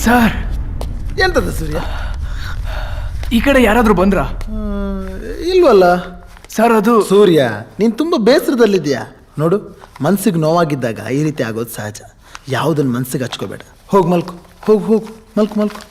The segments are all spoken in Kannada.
ಸರ್, ಎಂತದ ಸೂರ್ಯ? ಈ ಕಡೆ ಯಾರಾದ್ರೂ ಬಂದ್ರ? ಇಲ್ವಲ್ಲ ಸರ್. ಅದು ಸೂರ್ಯ, ನೀನು ತುಂಬ ಬೇಸರದಲ್ಲಿದ್ಯಾ ನೋಡು. ಮನ್ಸಿಗೆ ನೋವಾಗಿದ್ದಾಗ ಈ ರೀತಿ ಆಗೋದು ಸಹಜ. ಯಾವುದನ್ನು ಮನ್ಸಿಗೆ ಹಚ್ಕೋಬೇಡ. ಹೋಗಿ ಮಲ್ಕು, ಹೋಗು ಹೋಗು, ಮಲ್ಕು ಮಲ್ಕು.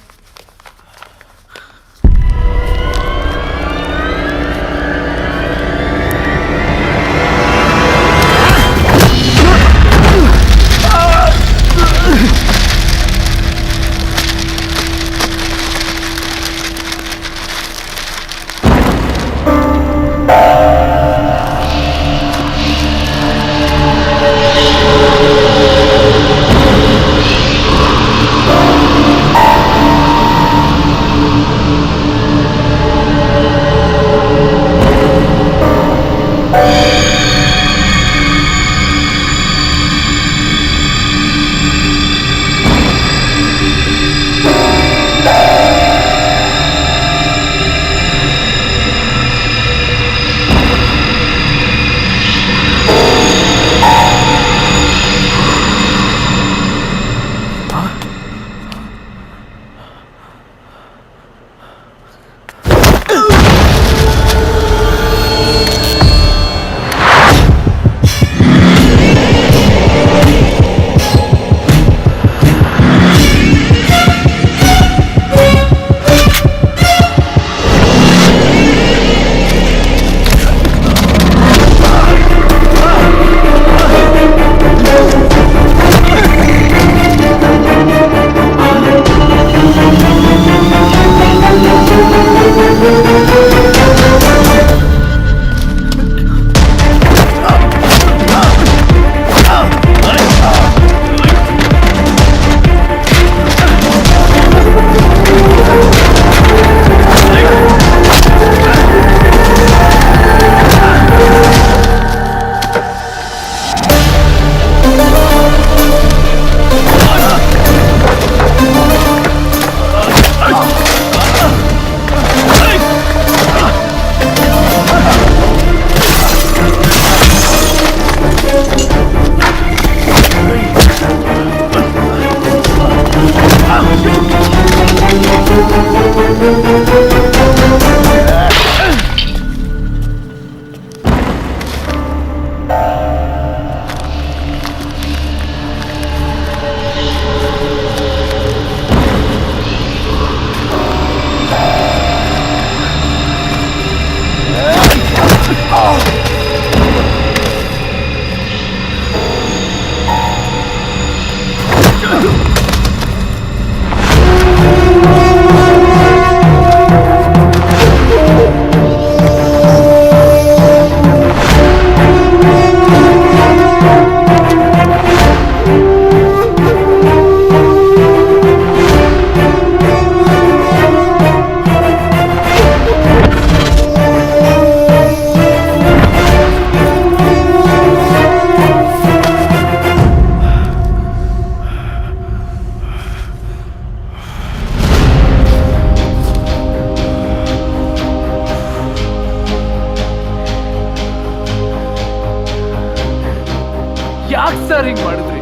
ಯಾಕೆ ಸರ್ ಹಿಂಗ್ ಮಾಡಿದ್ರಿ?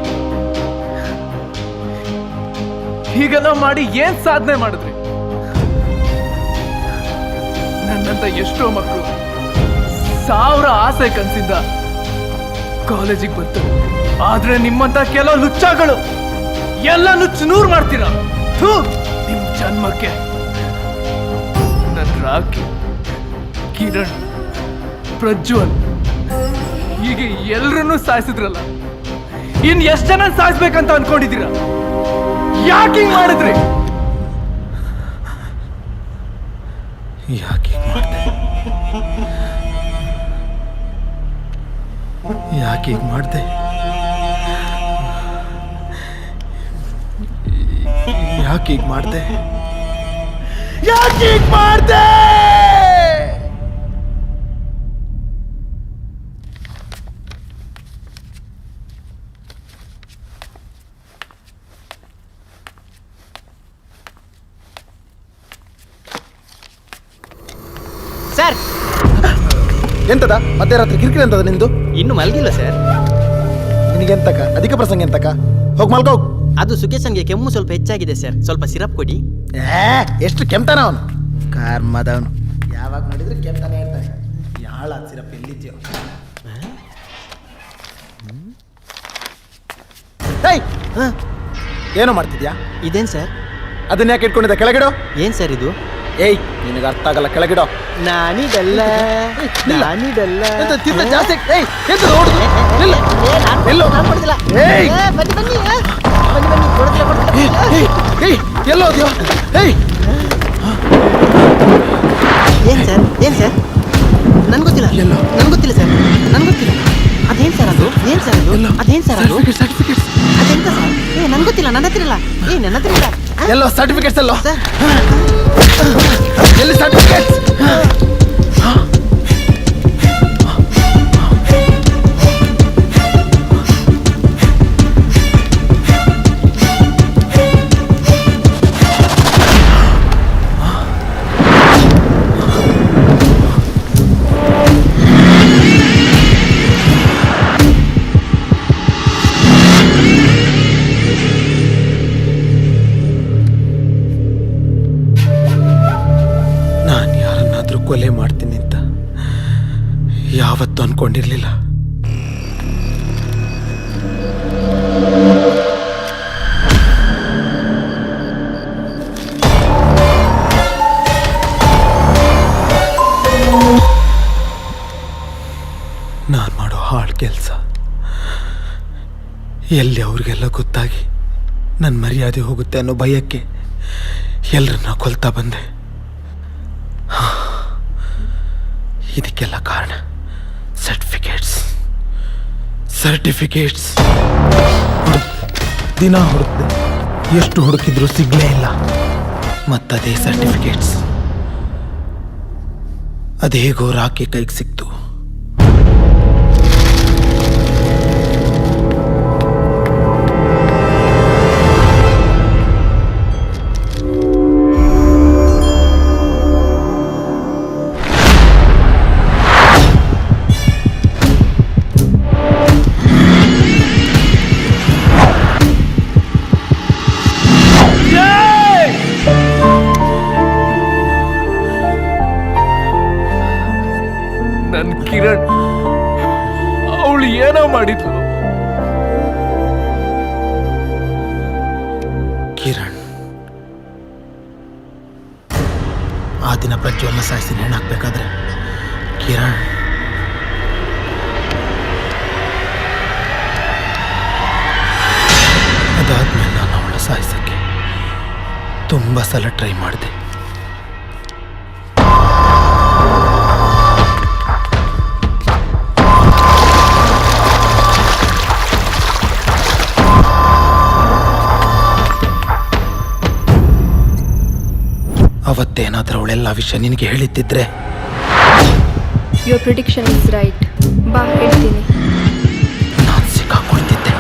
ಹೀಗೆಲ್ಲ ಮಾಡಿ ಏನ್ ಸಾಧನೆ ಮಾಡಿದ್ರಿ? ನನ್ನಂತ ಎಷ್ಟೋ ಮಕ್ಕಳು ಸಾವಿರ ಆಸೆ ಕನ್ಸಿಂದ ಕಾಲೇಜಿಗೆ ಬರ್ತಾರೆ. ಆದ್ರೆ ನಿಮ್ಮಂತ ಕೆಲವು ಲುಚ್ಚಗಳು ಎಲ್ಲ ನುಚ್ಚು ನೂರು ಮಾಡ್ತೀರಾ. ನಿಮ್ ಜನ್ಮಕ್ಕೆ ನನ್ ರಾಕಿ, ಕಿರಣ್, ಪ್ರಜ್ವಲ್ ಹೀಗೆ ಎಲ್ರನ್ನೂ ಸಾಯಿಸಿದ್ರಲ್ಲ, ಇನ್ ಎಷ್ಟ್ ಜನ ಸಾಯಿಸ್ಬೇಕಂತ ಅನ್ಕೊಂಡಿದ್ದೀರಾ? ಯಾಕೆ ಮಾಡಿದ್ರಿ? ಯಾಕೆ ಮಾಡಿದೆ? ಯಾಕೆ ಮಾಡಿದೆ? ಯಾಕೆ ಮಾಡಿದೆ? ಯಾಕೆ ಮಾಡಿದೆ? ಸರ್, ಎಂತದ ಮಧ್ಯರಾತ್ರಿ ಕಿರಿಕಿರಿ ಅಂತದ ನಿಂದು? ಇನ್ನು ಮಲಗಿಲ್ಲ ಸರ್. ನಿನಗೆಂತಕ ಅಧಿಕ ಪ್ರಸಂಗ ಎಂತಕ? ಹೋಗಿ ಮಲ್ಕೋ. ಅದು ಸುಖೇಶನ್ಗೆ ಕೆಮ್ಮು ಸ್ವಲ್ಪ ಹೆಚ್ಚಾಗಿದೆ ಸರ್, ಸ್ವಲ್ಪ ಸಿರಪ್ ಕೊಡಿ. ಎಷ್ಟು ಕೆಮ್ತಾನ ಅವನು, ಕಾರ್ಮದವನು. ಯಾವಾಗ ನೋಡಿದ್ರೆ ಕೆಮ್ತಾನೆ ಇರ್ತಾನೆ. ಯಾಳ ಸಿರಪ್ ಎಲ್ಲಿದ್ಯೋ. ಏನೋ ಮಾಡ್ತಿದ್ಯಾ? ಇದೇನ್ ಸರ್? ಅದನ್ನ ಯಾಕೆ ಇಟ್ಕೊಂಡಿದ್ದ? ಕೆಳಗಿಡೋ. ಏನ್ ಸರ್ ಇದು? ಏಯ್, ನಿನಗೆ ಅರ್ಥ ಆಗಲ್ಲ, ಕೆಳಗಿಡೋ. ನಾನಿದಲ್ಲ ನಾನಿದಲ್ಲ. ತಿಂದ ಜಾಸ್ತಿ. ಏಯ್, ಎದ್ದು ನೋಡುದು. ನಿಲ್ಲು. ಎಲ್ಲೋ? ಏಯ್, ಬನ್ನಿ ಬನ್ನಿ ಬನ್ನಿ ಬನ್ನಿ, ಕೊಡದಿಲ್ಲ ಕೊಡದಿಲ್ಲ. ಏಯ್, ಎಲ್ಲೋ ಹೋದ್ಯೋ? ಏಯ್, ಏನ್ ಸರ್? ಏನ್ ಸರ್? ನನ್ಗೆ ಗೊತ್ತಿಲ್ಲ. ಎಲ್ಲೋ? ನನ್ಗೆ ಗೊತ್ತಿಲ್ಲ ಸರ್, ನನ್ಗೆ ಗೊತ್ತಿಲ್ಲ. ಅದೇನ್ ಸರ್ ಅದು? ಏನ್ ಸರ್ ಅದು? ಅದೇನ್ ಸರ್ ಅದು? ಸರ್ಟಿಫಿಕೇಟ್ಸ್. ಅದೆಂತ ಸರ್? ನನ್ಗೆ ಗೊತ್ತಿಲ್ಲ, ನನ್ನ ಹತ್ರ ಇಲ್ಲ. ನನ್ನ ಹತ್ರ ಇಲ್ಲ. ಎಲ್ಲೋ ಸರ್ಟಿಫಿಕೇಟ್ಸ್? ಎಲ್ಲೋ ಸರ್ ಎಲ್ಲಿ ಸರ್ಟಿಫಿಕೇಟ್ಸ್? ಕೊಲೆ ಮಾಡ್ತೀನಿ ಅಂತ ಯಾವತ್ತೂ ಅನ್ಕೊಂಡಿರ್ಲಿಲ್ಲ. ನಾನು ಮಾಡೋ ಹಾಳು ಕೆಲಸ ಎಲ್ಲಿ ಅವ್ರಿಗೆಲ್ಲ ಗೊತ್ತಾಗಿ ನನ್ನ ಮರ್ಯಾದೆ ಹೋಗುತ್ತೆ ಅನ್ನೋ ಭಯಕ್ಕೆ ಎಲ್ಲರನ್ನ ಕೊಲ್ತಾ ಬಂದೆ. ಇದಕ್ಕೆಲ್ಲ ಕಾರಣ ಸರ್ಟಿಫಿಕೇಟ್ಸ್. ದಿನ ಹುಡುಕ್ದೆ, ಎಷ್ಟು ಹುಡುಕಿದ್ರು ಸಿಗ್ಲೇ ಇಲ್ಲ. ಮತ್ತದೇ ಸರ್ಟಿಫಿಕೇಟ್ಸ್ ಅದೇಗೋ ರಾಕಿ ಕೈಗೆ ಸಿಕ್ತು. ನನ್ ಕಿರಣ್, ಅವಳು ಏನೋ ಮಾಡಿದ್ಲು. ಕಿರಣ್ ಆ ದಿನ ಪ್ರಜ್ವಲ್ನ ಸಾಯಿಸಿ ನೇಣಾಕ್ಬೇಕಾದ್ರೆ ಕಿರಣ್ ಅದಾದ್ಮೇಲೆ ನಾನು ಅವಳ ಸಾಯಿಸಕ್ಕೆ ತುಂಬಾ ಸಲ ಟ್ರೈ ಮಾಡಿದೆ. ಅವತ್ತೇನಾದ್ರೂ ಅವಳೆಲ್ಲ ವಿಷಯ ನಿನಗೆ ಹೇಳಿದ್ದಿದ್ರೆ. Your prediction is right. ಬಾ ಹೇಳ್ತೀನಿ. ನಾನು ಸಿಕ್ಕಾಕೊಳ್ತಿದ್ದೆ.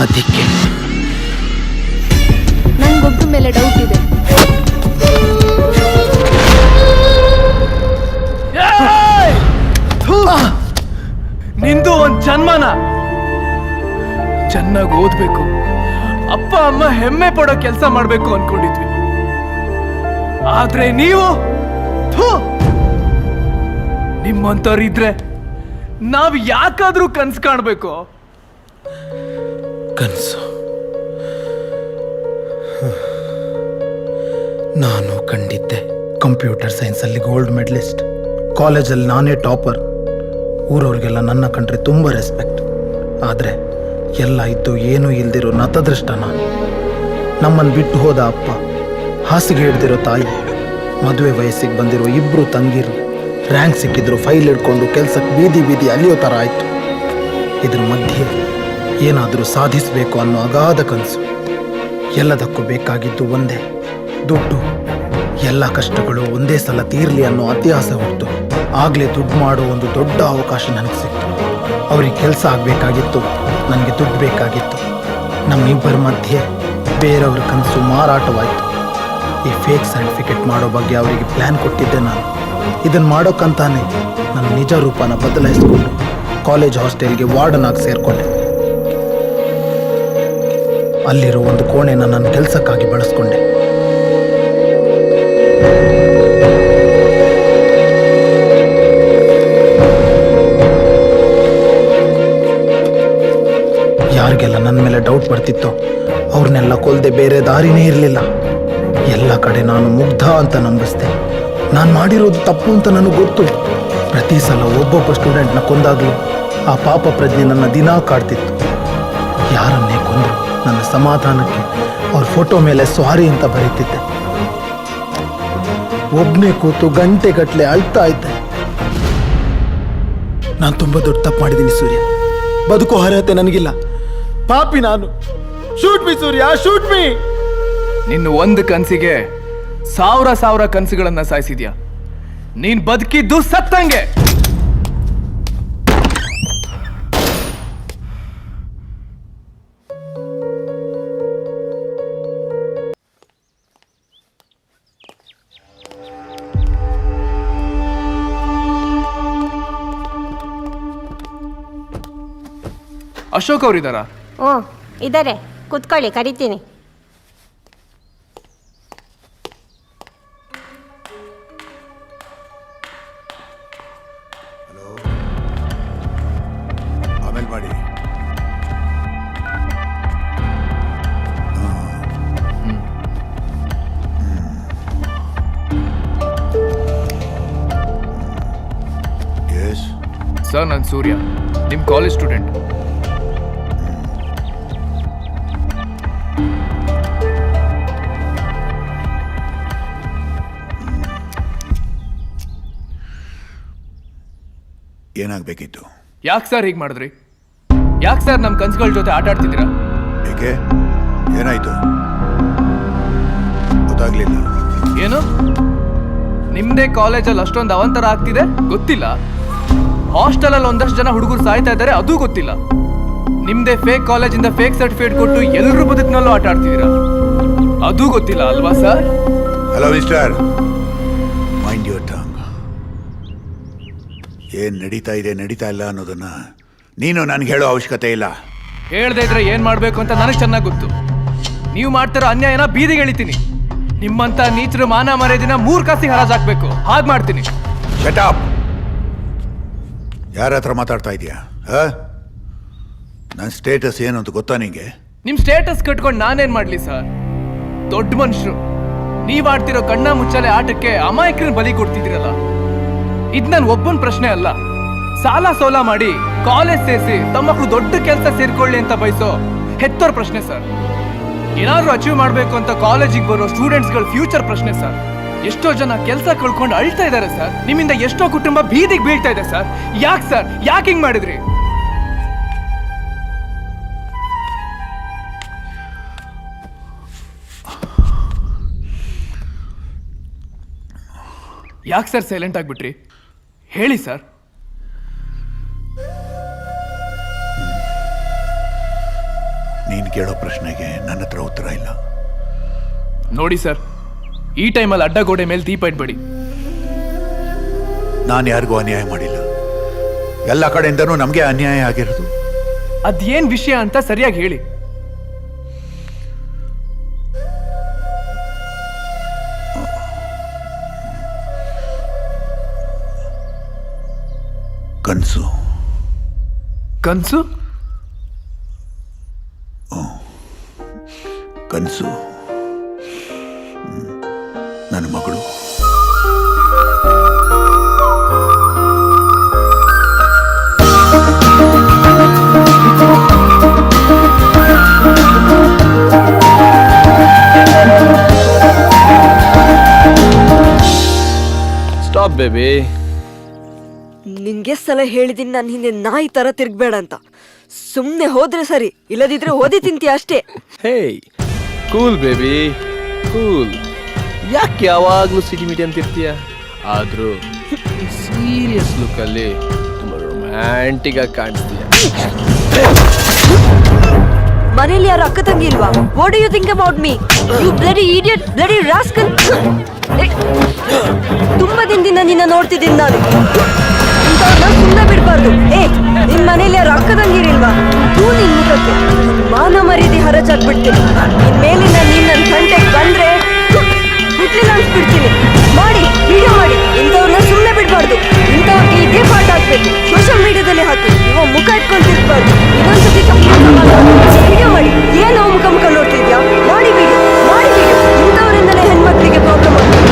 ಅದಕ್ಕೆ ನನಗೊಬ್ಬರ ಮೇಲೆ ಡೌಟ್ ಇದೆ. ನಿಂದು ಒಂದ್ ಜನ್ಮನ ಚೆನ್ನಾಗಿ ಓದ್ಬೇಕು, ಅಪ್ಪ ಅಮ್ಮ ಹೆಮ್ಮೆ ಪಡೋ ಕೆಲಸ ಮಾಡ್ಬೇಕು ಅನ್ಕೊಂಡಿದ್ವಿ. ಆದ್ರೆ ನೀವು ನಿಮ್ಮಂತವ್ರಿದ್ರೆ ನಾವ್ ಯಾಕಾದ್ರೂ ಕನ್ಸು ಕಾಣ್ಬೇಕು? ಕನಸು ನಾನು ಕಂಡಿದ್ದೆ. ಕಂಪ್ಯೂಟರ್ ಸೈನ್ಸಲ್ಲಿ ಗೋಲ್ಡ್ ಮೆಡಲಿಸ್ಟ್, ಕಾಲೇಜಲ್ಲಿ ನಾನೇ ಟಾಪರ್. ಊರವ್ರಿಗೆಲ್ಲ ನನ್ನ ಕಂಡ್ರೆ ತುಂಬ ರೆಸ್ಪೆಕ್ಟ್. ಆದರೆ ಎಲ್ಲ ಇದ್ದು ಏನೂ ಇಲ್ದಿರೋ ನತದೃಷ್ಟ ನಾನು. ನಮ್ಮನ್ನು ಬಿಟ್ಟು ಹೋದ ಅಪ್ಪ, ಹಾಸಿಗೆ ಹಿಡ್ದಿರೋ ತಾಯಿ, ಮದುವೆ ವಯಸ್ಸಿಗೆ ಬಂದಿರೋ ಇಬ್ಬರು ತಂಗಿರು, ರ್ಯಾಂಕ್ ಸಿಕ್ಕಿದ್ರು ಫೈಲ್ ಹಿಡ್ಕೊಂಡು ಕೆಲಸಕ್ಕೆ ಬೀದಿ ಬೀದಿ ಅಲಿಯೋ ಥರ ಆಯಿತು. ಇದ್ರ ಮಧ್ಯೆ ಏನಾದರೂ ಸಾಧಿಸಬೇಕು ಅನ್ನೋ ಅಗಾಧ ಕನಸು. ಎಲ್ಲದಕ್ಕೂ ಬೇಕಾಗಿದ್ದು ಒಂದೇ, ದುಡ್ಡು. ಎಲ್ಲ ಕಷ್ಟಗಳು ಒಂದೇ ಸಲ ತೀರಲಿ ಅನ್ನೋ ಅತ್ಯಾಸ ಹೊರತು ಆಗಲೇ ದುಡ್ಡು ಮಾಡೋ ಒಂದು ದೊಡ್ಡ ಅವಕಾಶ ನನಗೆ ಸಿಕ್ತು. ಅವ್ರಿಗೆ ಕೆಲಸ ಆಗಬೇಕಾಗಿತ್ತು, ನನಗೆ ದುಡ್ಡು ಬೇಕಾಗಿತ್ತು. ನಮ್ಮಿಬ್ಬರ ಮಧ್ಯೆ ಬೇರೆಯವ್ರ ಕನಸು ಮಾರಾಟವಾಯಿತು. ಈ ಫೇಕ್ ಸರ್ಟಿಫಿಕೇಟ್ ಮಾಡೋ ಬಗ್ಗೆ ಅವರಿಗೆ ಪ್ಲ್ಯಾನ್ ಕೊಟ್ಟಿದ್ದೆ ನಾನು. ಇದನ್ನು ಮಾಡೋಕ್ಕಂತಾನೆ ನನ್ನ ನಿಜ ರೂಪನ ಬದಲಾಯಿಸ್ಕೊಂಡು ಕಾಲೇಜ್ ಹಾಸ್ಟೆಲ್ಗೆ ವಾರ್ಡನ್ ಆಗಿ ಸೇರಿಕೊಂಡೆ. ಅಲ್ಲಿರೋ ಒಂದು ಕೋಣೆನ ನನ್ನ ಕೆಲಸಕ್ಕಾಗಿ ಬಳಸ್ಕೊಂಡೆ. ಯಾರಿಗೆಲ್ಲ ನನ್ನ ಮೇಲೆ ಡೌಟ್ ಬರ್ತಿತ್ತೋ ಅವ್ರನ್ನೆಲ್ಲ ಕೊಲ್ಲದೆ ಬೇರೆ ದಾರಿನೇ ಇರಲಿಲ್ಲ. ಎಲ್ಲ ಕಡೆ ನಾನು ಮುಗ್ಧ ಅಂತ ನಂಬಿಸ್ದೆ. ನಾನು ಮಾಡಿರೋದು ತಪ್ಪು ಅಂತ ನನಗೆ ಗೊತ್ತು. ಪ್ರತಿ ಸಲ ಒಬ್ಬೊಬ್ಬ ಸ್ಟೂಡೆಂಟ್ನ ಕೊಂದಾಗಲೂ ಆ ಪಾಪ ಪ್ರಜ್ಞೆ ನನ್ನ ದಿನಾ ಕಾಡ್ತಿತ್ತು. ಯಾರನ್ನೇ ಕೊಂದ್ರು ನನ್ನ ಸಮಾಧಾನಕ್ಕೆ ಅವ್ರ ಫೋಟೋ ಮೇಲೆ ಸ್ವಾರಿ ಅಂತ ಬರೀತಿದ್ದೆ. ಒಬ್ಬನೇ ಕೂತು ಗಂಟೆಗಟ್ಟಲೆ ಅಳ್ತಾ ಇದ್ದೆ. ನಾನು ತುಂಬ ದೊಡ್ಡ ತಪ್ಪು ಮಾಡಿದ್ದೀನಿ ಸೂರ್ಯ. ಬದುಕೋ ಅರ್ಹತೆ ನನಗಿಲ್ಲ. ಪಾಪಿ ನಾನು. ಶೂಟ್ ಮೀ ಸೂರ್ಯ, ಶೂಟ್ ಮೀ. ನಿನ್ನ ಒಂದು ಕನ್ಸಿಗೆ ಸಾವಿರ ಕನಸುಗಳನ್ನ ಸಾಯಿಸಿದ್ಯಾ. ನೀನ್ ಬದುಕಿದ್ದು ಸತ್ತಂಗೆ. ಅಶೋಕ್ ಅವರಿದ್ದಾರಾ? ಹ್ಞೂ ಇದ್ದಾರೆ, ಕುತ್ಕೊಳ್ಳಿ, ಕರಿತೀನಿ. ಆಮೇಲೆ ಮಾಡಿ. ಎಸ್ ಸರ್, ನಾನು ಸೂರ್ಯ, ನಿಮ್ಮ ಕಾಲೇಜ್ ಸ್ಟೂಡೆಂಟ್. ಏನಾಗಬೇಕಿತ್ತು? ಯಾಕೆ ಸರ್ ಹೀಗೆ ಮಾಡಿದ್ರಿ? ಯಾಕೆ ಸರ್ ನಮ್ಮ ಕನ್ಸುಗಳ ಜೊತೆ ಆಟ ಆಡ್ತಿದ್ದೀರಾ? ಏಕೆ? ಏನಾಯ್ತು? ಗೊತ್ತಾಗ್ಲಿಲ್ಲ. ಏನು? ನಿಮ್ದೇ ಕಾಲೇಜಲ್ಲಿ ಅಷ್ಟೊಂದು ಅವಂತರ ಆಗ್ತಿದೆ ಗೊತ್ತಿಲ್ಲ? ಹಾಸ್ಟೆಲಲ್ಲಿ ಒಂದಷ್ಟು ಜನ ಹುಡುಗರು ಸಾಯ್ತಾ ಇದ್ದಾರೆ ಅದು ಗೊತ್ತಿಲ್ಲ? ನಿಮ್ದೇ ಫೇಕ್ ಕಾಲೇಜಿಂದ ಫೇಕ್ ಸರ್ಟಿಫಿಕೇಟ್ ಕೊಟ್ಟು ಎಲ್ಲರೂ ಬದುಕಿನಲ್ಲೂ ಆಟ ಆಡ್ತಿದ್ದೀರಾ ಅದು ಗೊತ್ತಿಲ್ಲ ಅಲ್ವಾ sir? Hello mister, mind your tongue. ಏನ್ ನಡೀತಾ ಇದೆ ನಡೀತಾ ಇಲ್ಲ ಅನ್ನೋದನ್ನ ನೀನು ನನಗೆ ಹೇಳೋ ಅವಶ್ಯಕತೆ ಇಲ್ಲ. ಹೇಳ್ದೆ ಇದ್ರೆ ಏನ್ ಮಾಡ್ಬೇಕು ಅಂತ ನನಗೆ ಚೆನ್ನಾಗಿ ಗೊತ್ತು. ನೀವು ಮಾಡ್ತಿರೋ ಅನ್ಯಾಯನ ಬೀದಿಗೆ ಎಳಿತೀನಿ. ನಿಮ್ಮಂತ ನೀಚರು ಮಾನ ಮರ್ಯಾದಿನ 3 ಕಾಸಿಗೆ ಹರಾಜಾಕ್ಬೇಕು, ಹಾಗೆ ಮಾಡ್ತೀನಿ. Shut up. ಯಾರ ಹತ್ರ ಮಾತಾಡ್ತಾ ಇದೀಯಾ? ನನ್ನ ಸ್ಟೇಟಸ್ ಏನು ಅಂತ ಗೊತ್ತಾ ನಿಂಗೆ? ನಿಮ್ ಸ್ಟೇಟಸ್ ಕಟ್ಕೊಂಡು ನಾನೇನ್ ಮಾಡ್ಲಿ ಸರ್? ದೊಡ್ಡ ಮನುಷ್ಯರು ನೀವ್ ಆಡ್ತಿರೋ ಕಣ್ಣ ಮುಚ್ಚಾಲೆ ಆಟಕ್ಕೆ ಅಮಾಯಕರನ್ನ ಬಲಿ ಕೊಡ್ತಿದ್ದೀರಲ್ಲ. ಇದ್ ನನ್ ಒಬ್ಬನ ಪ್ರಶ್ನೆ ಅಲ್ಲ. ಸಾಲ ಸೋಲ ಮಾಡಿ ಕಾಲೇಜ್ ಸೇರಿಸಿ ತಮ್ಮ ಮಕ್ಕಳು ದೊಡ್ಡ ಕೆಲಸ ಸೇರ್ಕೊಳ್ಳಿ ಅಂತ ಬಯಸೋ ಹೆತ್ತೋರ್ ಪ್ರಶ್ನೆ ಸರ್. ಏನಾದ್ರೂ ಅಚೀವ್ ಮಾಡ್ಬೇಕು ಅಂತ ಕಾಲೇಜಿಗೆ ಬರೋ ಸ್ಟೂಡೆಂಟ್ಸ್ಗಳ ಫ್ಯೂಚರ್ ಪ್ರಶ್ನೆ ಸರ್. ಎಷ್ಟೋ ಜನ ಕೆಲಸ ಕಳ್ಕೊಂಡು ಅಳ್ತಾ ಇದ್ದಾರೆ ಸರ್. ನಿಮ್ಮಿಂದ ಎಷ್ಟೋ ಕುಟುಂಬ ಬೀದಿಗೆ ಬೀಳ್ತಾ ಇದೆ ಸರ್. ಯಾಕೆ ಸರ್, ಯಾಕೆ ಹಿಂಗ್ ಮಾಡಿದ್ರಿ? ಯಾಕೆ ಸರ್ ಸೈಲೆಂಟ್ ಆಗ್ಬಿಟ್ರಿ? ಹೇಳಿ ಸರ್. ನೀನು ಕೇಳೋ ಪ್ರಶ್ನೆಗೆ ನನ್ನ ಹತ್ರ ಉತ್ತರ ಇಲ್ಲ. ನೋಡಿ ಸರ್, ಈ ಟೈಮಲ್ಲಿ ಅಡ್ಡಗೋಡೆ ಮೇಲೆ ದೀಪ ಇಟ್ಬೇಡಿ. ನಾನು ಯಾರಿಗೂ ಅನ್ಯಾಯ ಮಾಡಿಲ್ಲ. ಎಲ್ಲ ಕಡೆಯಿಂದನೂ ನಮಗೆ ಅನ್ಯಾಯ ಆಗಿರೋದು. ಅದೇನ್ ವಿಷಯ ಅಂತ ಸರಿಯಾಗಿ ಹೇಳಿ. ಕನಸು. ಕನ್ಸು? ಕನಸು ನನ್ನ ಮಗಳು. Stop baby. ನಿನ್ಗೆ ಸಲ ಹೇಳಿದೀನಿ ನಾನು ಹಿಂದೆ ನಾಯಿ ತರ ತಿರ್ಗ್ಬೇಡ ಅಂತ. ಸುಮ್ನೆ ಹೋದ್ರೆ ಸರಿ, ಇಲ್ಲದಿದ್ರೆ ಓದಿ ತಿಂತೀಯ ಅಷ್ಟೇ. ಹೇ ಕೂಲ್ ಬೇಬಿ ಕೂಲ್. ಯಾಕೆ ಯಾವಾಗ್ಲೂ ಸಿಟಿ ಮಿಟಿ ಅಂತಿರ್ತೀಯ? ಆದ್ರೂ ಸೀರಿಯಸ್ ಲುಕ್ ಅಲ್ಲಿ ತುಂಬಾ ರೊಮ್ಯಾಂಟಿಕ್ ಆಗಿ ಕಾಣಿಸ್ತೀಯ. ಮನೇಲಿ ಯಾರು ಅಕ್ಕ ತಂಗಿ ಇಲ್ವಾ? What do you think about me, you bloody idiot, bloody rascal. ತುಂಬಾ ದಿನದಿಂದ ನಿನ್ನ ನೋಡ್ತಿದ್ದೀನಿ ನಾನು. ಇಂಥವ್ರನ್ನ ಸುಮ್ಮನೆ ಬಿಡಬಾರ್ದು. ನಿನ್ನ ನಿನ್ ಮನೇಲಿ ಯಾರು ಅಕ್ಕದಂಗಿರಿಲ್ವಾ? ತೂ ನಿನ್ ಮುಖಕ್ಕೆ ಮಾನ ಮರ್ಯಾದೆ ಹರಚಾಕ್ಬಿಡ್ತೀನಿ. ನಿನ್ ಮೇಲಿಂದ ನೀನ್ ನನ್ ಗಂಟೆಗೆ ಬಂದ್ರೆ ಹುಟ್ಲಿಲ್ಲ ಅನ್ಸ್ಬಿಡ್ತೀನಿ. ಮಾಡಿ ವಿಡಿಯೋ ಮಾಡಿ, ಇಂಥವ್ರನ್ನ ಸುಮ್ಮನೆ ಬಿಡ್ಬಾರ್ದು. ಇಂಥವ್ರಿಗೆ ಇದೇ ಪಾಠ ಹಾಕ್ಬೇಕು, ಸೋಷಿಯಲ್ ಮೀಡಿಯಾದಲ್ಲಿ ಹಾಕಿ. ಇವ ಮುಖ ಇಟ್ಕೊಂಡು ತಿರ್ಬಾರ್ದು. ಇನ್ನೊಂದ್ಸತಿ ವಿಡಿಯೋ ಮಾಡಿ. ಏನೋ ಮುಖ ಮುಖ ನೋಡ್ತಿದ್ಯಾ? ಮಾಡಿ ವಿಡಿಯೋ, ಮಾಡಿ ವಿಡಿಯೋ. ಇಂಥವರಿಂದಲೇ ಹೆಣ್ಮಕ್ಳಿಗೆ ಪ್ರಾಬ್ಲಮ್ ಆಗ್ತದೆ.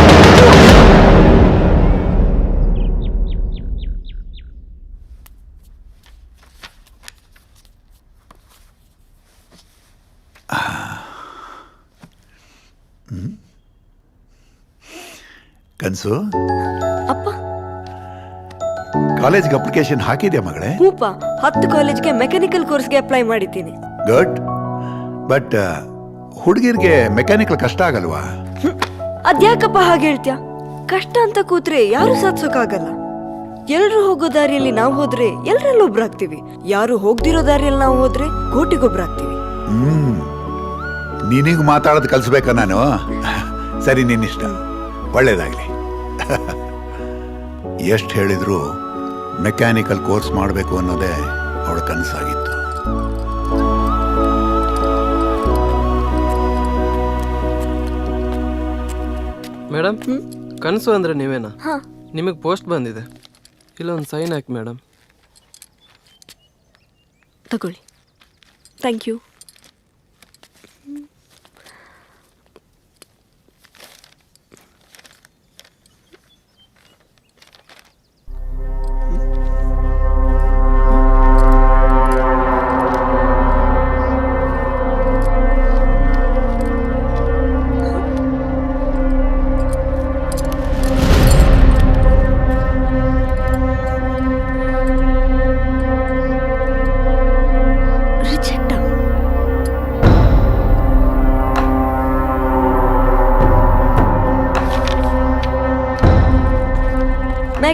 ಕನ್ಸು, ಅಪ್ಪ ಕಾಲೇಜ್ಗೆ ಅಪ್ಲಿಕೇಶನ್ ಹಾಕಿದ್ಯಾ ಮಗಳೇ? ಹೂಪ 10 ಕಾಲೇಜ್ಗೆ ಮೆಕ್ಯಾನಿಕಲ್ ಕೋರ್ಸ್ಗೆ ಅಪ್ಲೈ ಮಾಡಿದ್ದೀನಿ. ಗುಡ್. ಬಟ್ ಹುಡುಗಿರ್ಗೆ ಮೆಕ್ಯಾನಿಕಲ್ ಕಷ್ಟ ಆಗಲ್ವಾ? ಅದ್ಯಾಕಪ್ಪ ಹಾಗೆ ಹೇಳ್ತ್ಯಾ? ಕಷ್ಟ ಅಂತ ಕೂತ್ರೆ ಯಾರು ಸಾಧಿಸೋಕ್ಕಾಗಲ್ಲ. ಎಲ್ರು ಹೋಗೋ ದಾರಿಯಲ್ಲಿ ನಾವು ಹೋದ್ರೆ ಎಲ್ರಲ್ಲೂ ಒಬ್ರಾಗ್ತೀವಿ. ಯಾರು ಹೋಗ್ದಿರೋ ದಾರಿಯಲ್ಲಿ ನಾವು ಹೋದ್ರೆ ಕೋಟಿಗೊಬ್ರಾಗ್ತೀವಿ. ನಿನಗೆ ಮಾತಾಡೋದು ಕಲಿಸ್ಬೇಕಾ ನಾನು? ಸರಿ, ನಿನ್ನಿಷ್ಟ. ಒಳ್ಳೇದಾಗ್ಲಿ. ಎಷ್ಟು ಹೇಳಿದ್ರು ಮೆಕ್ಯಾನಿಕಲ್ ಕೋರ್ಸ್ ಮಾಡಬೇಕು ಅನ್ನೋದೇ ಅವಳ ಕನಸಾಗಿತ್ತು. ಮೇಡಮ್, ಕನಸು ಅಂದ್ರೆ ನೀವೇನಾ? ಹಾ, ನಿಮಗೆ ಪೋಸ್ಟ್ ಬಂದಿದೆ, ಇಲ್ಲೊಂದು ಸೈನ್ ಹಾಕಿ ಮೇಡಮ್. ತಗೊಳ್ಳಿ. Thank you.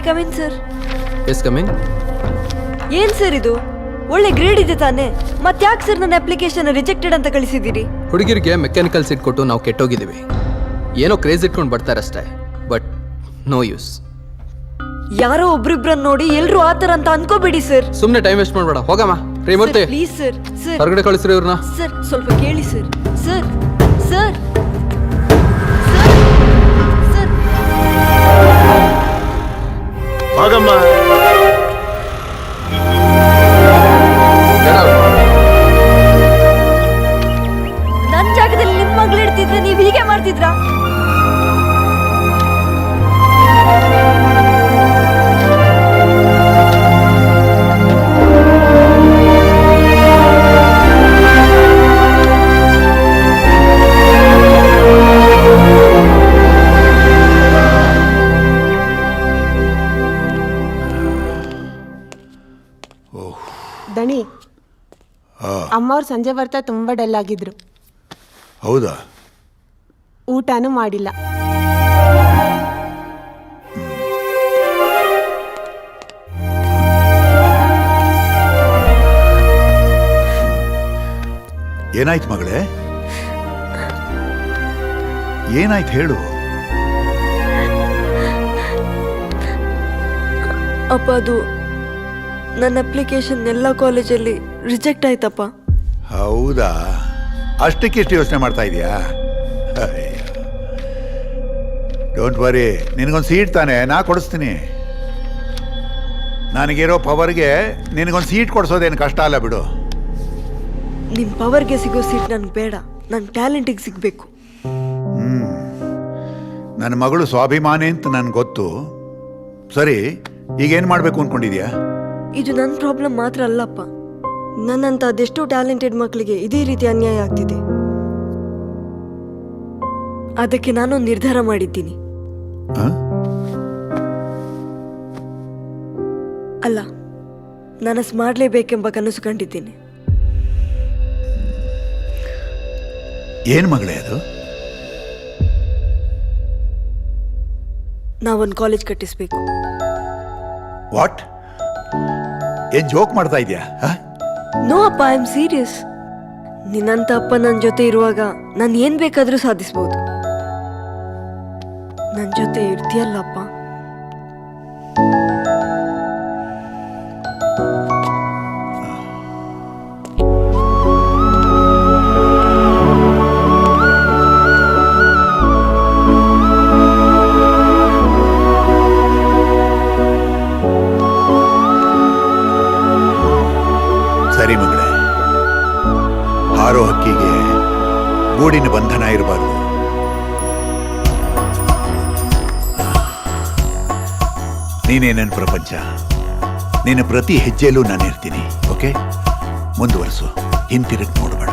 Come in sir. Yes coming. ಏನ್ ಸರ್ ಇದು? ಒಳ್ಳೆ ಗ್ರೇಡ್ ಇದೆ ತಾನೆ? ಮತ್ತ್ಯಾಕೆ ಸರ್ ನನ್ನ ಅಪ್ಲಿಕೇಶನ್ ರಿಜೆಕ್ಟೆಡ್ ಅಂತ ಕಳಿಸಿದ್ದೀರಿ? ಹುಡುಗಿರಿಗೆ ಮೆಕ್ಯಾನಿಕಲ್ ಸೀಟ್ ಕೊಟ್ಟು ನಾವು ಕೆಟ್ಟೋಗಿದ್ದೀವಿ. ಏನೋ ಕ್ರೇಜ್ ಇಟ್ಕೊಂಡು ಬರ್ತಾರಷ್ಟೇ, ಬಟ್ ನೋ ಯೂಸ್. ಯಾರೋ ಒಬ್ರಿಬ್ರನ್ನ ನೋಡಿ ಎಲ್ರು ಆತರ ಅಂತ ಅನ್ಕೋಬೇಡಿ ಸರ್. ಸುಮ್ಮನೆ ಟೈಮ್ ವೇಸ್ಟ್ ಮಾಡಬೇಡ, ಹೋಗಮ್ಮ. ಪ್ರೇಮೂರ್ತಿ, ಪ್ಲೀಸ್ ಸರ್. ಸರ್ ಹೊರಗಡೆ ಕಳಿಸ್ರಿ ಇವ್ರನ್ನ. ಸರ್ ಸ್ವಲ್ಪ ಕೇಳಿ ಸರ್. ಸರ್ ಸರ್ ಸರ್ ಹೋಗಮ್ಮ. ನನ್ ಜಾಗದಲ್ಲಿ ನಿಮ್ ಮಗಳಿಡ್ತಿದ್ರೆ ನೀವ್ ಹೀಗೆ ಮಾಡ್ತಿದ್ರಾ? ದಣಿ, ಅಮ್ಮವ್ರು ಸಂಜೆ ಬರ್ತಾ ತುಂಬಾ ಡಲ್ ಆಗಿದ್ರು. ಹೌದಾ? ಊಟನೂ ಮಾಡಿಲ್ಲ. ಏನಾಯ್ತು ಮಗಳೇ? ಏನಾಯ್ತು ಹೇಳು. ಅಪ್ಪ, ಅದು ನನ್ನ ಅಪ್ಲಿಕೇಶನ್ ಎಲ್ಲ ಕಾಲೇಜಲ್ಲಿ ರಿಜೆಕ್ಟ್ ಆಯ್ತಪ್ಪ. ಹೌದಾ? ಅಷ್ಟಕ್ಕಿಷ್ಟು ಯೋಚನೆ ಮಾಡ್ತಾ ಇದೀಯಾ? ಡೋಂಟ್ ವರಿ, ನಿನಗೊಂದು ಸೀಟ್ ತಾನೆ ನಾ ಕೊಡಿಸ್ತೀನಿ. ನನಗಿರೋ ಪವರ್ಗೆ ನಿನಗೊಂದು ಸೀಟ್ ಕೊಡಿಸೋದೇನು ಕಷ್ಟ ಅಲ್ಲ ಬಿಡು. ನಿಮ್ ಪವರ್ಗೆ ಸಿಗೋ ಸೀಟ್ ನನ್ಗೆ ಬೇಡ, ನನ್ನ ಟ್ಯಾಲೆಂಟಿಗೆ ಸಿಗ್ಬೇಕು. ನನ್ನ ಮಗಳು ಸ್ವಾಭಿಮಾನಿ ಅಂತ ನನ್ಗೆ ಗೊತ್ತು. ಸರಿ, ಈಗೇನು ಮಾಡಬೇಕು ಅಂದ್ಕೊಂಡಿದ್ಯಾ? ಇದು ನನ್ನ ಪ್ರಾಬ್ಲಮ್ ಮಾತ್ರ ಅಲ್ಲಪ್ಪ. ನನ್ನಂತ ಅದೆಷ್ಟೋ ಟ್ಯಾಲೆಂಟೆಡ್ ಮಕ್ಕಳಿಗೆ ಇದೇ ರೀತಿ ಅನ್ಯಾಯ ಆಗ್ತಿದೆ. ಅದಕ್ಕೆ ನಾನೊಂದು ನಿರ್ಧಾರ ಮಾಡಿದ್ದೀನಿ. ಅಲ್ಲ, ನನಸ್ ಮಾಡಲೇಬೇಕೆಂಬ ಕನಸು ಕಂಡಿದ್ದೀನಿ. ಏನು ಮಗಳೇ ಅದು? ನಾವೊಂದು ಕಾಲೇಜ್ ಕಟ್ಟಿಸ್ಬೇಕು. ವಾಟ್? ಏನ್ ಜೋಕ್ ಮಾಡ್ತಾ ಇದೆಯಾ? ನೋ ಅಪ್ಪ, ಐ ಆಮ್ ಸೀರಿಯಸ್. ನಿನ್ನಂತ ಅಪ್ಪ ನನ್ನ ಜೊತೆ ಇರುವಾಗ ನಾನು ಏನ್ ಬೇಕಾದ್ರೂ ಸಾಧಿಸ್ಬೋದು. ನನ್ನ ಜೊತೆ ಇರ್ತೀಯಲ್ಲಪ್ಪ? ಹಾರೋ ಹಕ್ಕಿಗೆ ಗೂಡಿನ ಬಂಧನ ಇರಬಾರ್ದು. ನೀನೇ ನನ್ನ ಪ್ರಪಂಚ. ನಿನ್ನ ಪ್ರತಿ ಹೆಜ್ಜೆಯಲ್ಲೂ ನಾನು ಇರ್ತೀನಿ. ಓಕೆ, ಮುಂದುವರಿಸು, ಹಿಂತಿರುಗಿ ನೋಡಬೇಡ.